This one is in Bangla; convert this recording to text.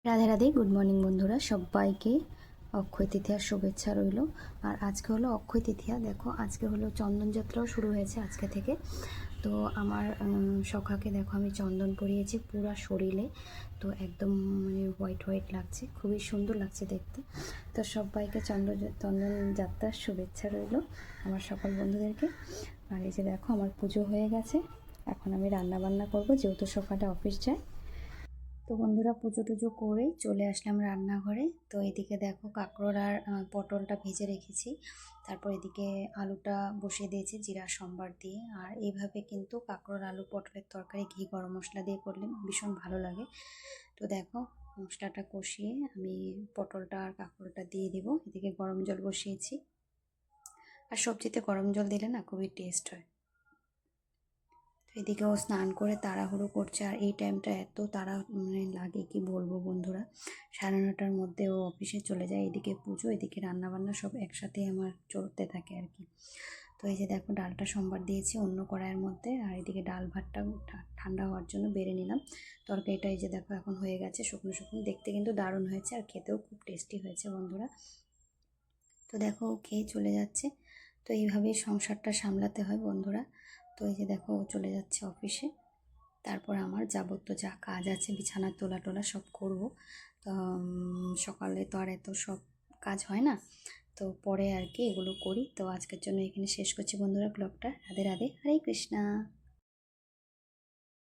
রাধে রাধে, গুড মর্নিং বন্ধুরা সবাইকে। অক্ষয় তৃতীয়ার শুভেচ্ছা রইল। আর আজকে হলো অক্ষয় তৃতীয়া। দেখো আজকে হলো চন্দন যাত্রাও শুরু হয়েছে আজকে থেকে। তো আমার সখাকে দেখো আমি চন্দন পরিয়েছি পুরা শরীরে। তো একদম মানে হোয়াইট হোয়াইট লাগছে, খুবই সুন্দর লাগছে দেখতে। তো সবাইকে চন্দন যাত্রার শুভেচ্ছা রইল আমার সকল বন্ধুদেরকে। আর এই যে দেখো আমার পুজো হয়ে গেছে, এখন আমি রান্না বান্না করবো যেহেতু সকালে অফিস যায়। তো বন্ধুরা পুজো টুজো করে চলে আসলাম রান্নাঘরে। তো এদিকে দেখো কাঁকরোল আর পটলটা ভেজে রেখেছি। তারপর এদিকে আলুটা বসিয়ে দিয়েছি জিরা সম্বার দিয়ে। আর এইভাবে কিন্তু কাঁকরোল আলু পটলের তরকারি ঘি গরম মশলা দিয়ে করলে ভীষণ ভালো লাগে। তো দেখো মশলাটা কষিয়ে আমি পটলটা আর কাঁকরোলটা দিয়ে দিব। এদিকে গরম জল বসিয়েছি। আর সবজিতে গরম জল দিলে না খুবই টেস্ট হয়। তো এদিকেও স্নান করে তাড়াহুড়ো করছে। আর এই টাইমটা এত তাড়া মানে লাগে কি বলবো বন্ধুরা, 9:30টার মধ্যে ও অফিসে চলে যায়। এদিকে পুজো, এদিকে রান্নাবান্না সব একসাথে আমার চলতে থাকে আর কি। তো এই যে দেখো ডালটা সম্বার দিয়েছি অন্য কড়াইয়ের মধ্যে। আর এদিকে ডাল ভাতটা ঠান্ডা হওয়ার জন্য বেড়ে নিলাম। তরকারিটা এই যে দেখো এখন হয়ে গেছে, শুকনো শুকনো দেখতে কিন্তু দারুণ হয়েছে আর খেতেও খুব টেস্টি হয়েছে বন্ধুরা। তো দেখো ও খেয়ে চলে যাচ্ছে। তো এইভাবেই সংসারটা সামলাতে হয় বন্ধুরা। তো এই যে দেখো ও চলে যাচ্ছে অফিসে। তারপর আমার যাবতীয় যা কাজ আছে বিছানা তোলা টোলা সব করব। তো সকালে তো আর এত সব কাজ হয় না, তো পরে আর কি এগুলো করি। তো আজকের জন্য এখানে শেষ করছি বন্ধুরা ব্লগটা। রাধে রাধে, হরে কৃষ্ণা।